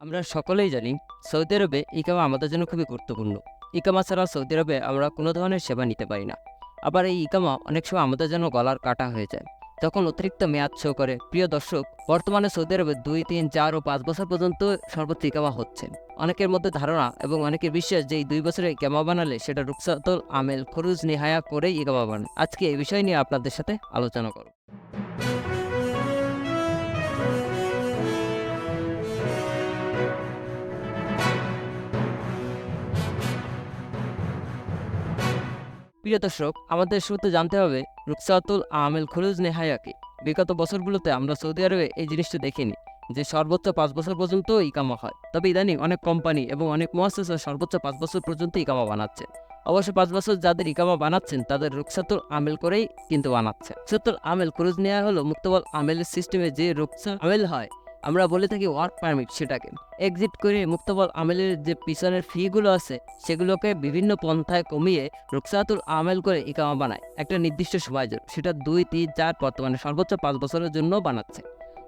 আমরা সকলেই জানি সৌদি আরবে ইকামা আমাদের জন্য খুবই গুরুত্বপূর্ণ। ইকামা ছাড়া সৌদি আরবে আমরা কোনো ধরনের সেবা নিতে পারি না। আবার এই ইকামা অনেক সময় আমাদের জন্য গলার কাটা হয়ে যায়, তখন অতিরিক্ত মেয়াদ শো করে। প্রিয় দর্শক, বর্তমানে সৌদি আরবে 2, 3, 4 ও 5 বছর পর্যন্ত সর্বোচ্চ ইকামা হচ্ছে। অনেকের মধ্যে ধারণা এবং অনেকের বিশ্বাস যে এই 2 বছরের ইকামা বানালে সেটা রুকসাতুল আমেল খরুজ নিহায়া করেই ইকামা বানায়। আজকে এই বিষয় নিয়ে আপনাদের সাথে আলোচনা করব। প্রিয় দর্শক, আমাদের শুরুতে জানতে হবে রুকসাতুল আমেল খুরুজ নেহায়া কি। বিগত বছরগুলোতে আমরা সৌদি আরবে এই জিনিসটা দেখিনি যে সর্বোচ্চ 5 বছর পর্যন্ত ইকামা হয়। তবে ইদানিং অনেক কোম্পানি এবং অনেক মুআসসাসা সর্বোচ্চ 5 বছর পর্যন্ত ইকামা বানাচ্ছে। অবশ্য 5 বছর যাদের ইকামা বানাচ্ছেন তাদের রুকসাতুল আমেল করেই কিন্তু বানাচ্ছে। রুকসাতুল আমেল খুরুজ নেওয়া হলো মুক্তবল আমেলের সিস্টেমে যে রুকসা আমেল হয়, আমরা বলে থাকি ওয়ার্ক পারমিট, সেটাকে এক্সিট করে মুক্তবল আমেলের যে পিছনের ফিগুলো আছে সেগুলোকে বিভিন্ন পন্থায় কমিয়ে রুকসাতুল আমেল করে ইকামা বানায় একটা নির্দিষ্ট সময়ের জন্য। সেটা 2, 3, 4, বর্তমানে সর্বোচ্চ 5 বছরের জন্য বানাচ্ছে।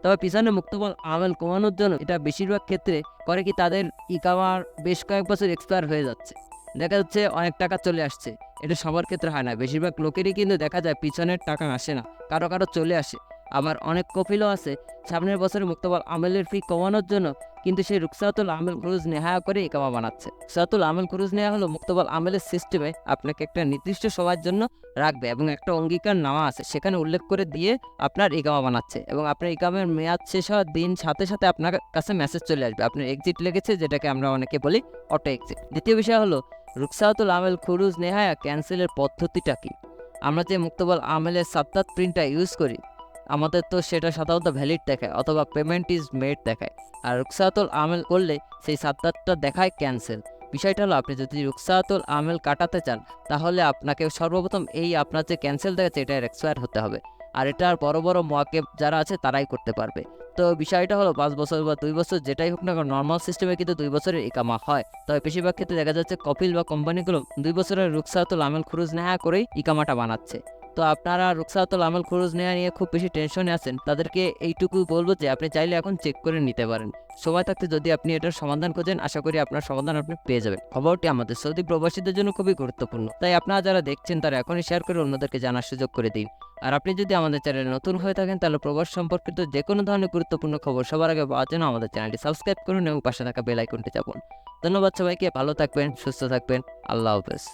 তবে পিছনে মুক্তবল আমেল কমানোর জন্য এটা বেশিরভাগ ক্ষেত্রে করে কি, তাদের ইকামার বেশ কয়েক বছর এক্সপায়ার হয়ে যাচ্ছে, দেখা যাচ্ছে অনেক টাকা চলে আসছে। এটা সবার ক্ষেত্রে হয় না, বেশিরভাগ লোকেরই কিন্তু দেখা যায় পিছনের টাকা আসে না, কারো কারো চলে আসে। আবার অনেক কফিলও আছে সামনের বছরে মুক্তবল আমেলের ফি কমানোর জন্য কিন্তু সেই রুকসাতুল আমেল খুরুজ নেহা করে ইকামা বানাচ্ছে। রুকসাতুল আমেল খুরুজ নেওয়া হলো মুক্তবল আমেলের সিস্টেমে আপনাকে একটা নির্দিষ্ট সময়ের জন্য রাখবে এবং একটা অঙ্গীকার নেওয়া আছে সেখানে উল্লেখ করে দিয়ে আপনার ইকামা বানাচ্ছে, এবং আপনার ইকামের মেয়াদ শেষ হওয়ার দিন সাথে সাথে আপনার কাছে মেসেজ চলে আসবে আপনার এক্সিট লেগেছে, যেটাকে আমরা অনেকে বলি অটো এক্সিট। দ্বিতীয় বিষয় হলো রুকসাতুল আমেল খুরুজ নেহায়া ক্যান্সেলের পদ্ধতিটা কি। আমরা যে মুক্তবল আমেলের সাত্তাত প্রিন্টটা ইউজ করি, আমাদের তো সেটা সাধারণত ভ্যালিড দেখায় অথবা পেমেন্ট ইজ মেড দেখায়। আর রুকসাতুল আমেল করলে সেই সাত্তাতটা দেখায় ক্যান্সেল। বিষয়টা হলো, আপনি যদি রুকসাতুল আমেল কাটাতে চান তাহলে আপনাকে সর্বপ্রথম এই আপনার যে ক্যান্সেল দেখাচ্ছে এটা এক্সপায়ার হতে হবে। আর এটা আর বড় বড় মোয়াক্কেব যারা আছে তারাই করতে পারবে। তো বিষয়টা হলো 5 বছর বা 2 বছর যেটাই হোক না, নর্মাল সিস্টেমে কিন্তু 2 বছরের ইকামা হয়। তবে বেশিরভাগ ক্ষেত্রে দেখা যাচ্ছে কপিল বা কোম্পানিগুলো 2 বছরের রুকসাতুল আমেল খুরুজ নেহা করেই ইকামাটা বানাচ্ছে। তো আপনারা রুকসাতুল আমেল খরচ নেওয়া নিয়ে খুব বেশি টেনশনে আছেন, তাদেরকে এইটুকু বলবো যে আপনি চাইলে এখন চেক করে নিতে পারেন। সময় থাকতে যদি আপনি এটার সমাধান খোঁজেন, আশা করি আপনার সমাধান আপনি পেয়ে যাবেন। খবরটি আমাদের সৌদি প্রবাসীদের জন্য খুবই গুরুত্বপূর্ণ, তাই আপনারা যারা দেখছেন তারা এখনই শেয়ার করে অন্যদেরকে জানার সুযোগ করে দিন। আর আপনি যদি আমাদের চ্যানেলে নতুন হয়ে থাকেন তাহলে প্রবাস সম্পর্কিত যে কোনো ধরনের গুরুত্বপূর্ণ খবর সবার আগে পাওয়ার জন্য আমাদের চ্যানেলটি সাবস্ক্রাইব করুন এবং পাশে থাকা বেল আইকনটি চাপুন। ধন্যবাদ সবাইকে, ভালো থাকবেন, সুস্থ থাকবেন, আল্লাহ হাফেজ।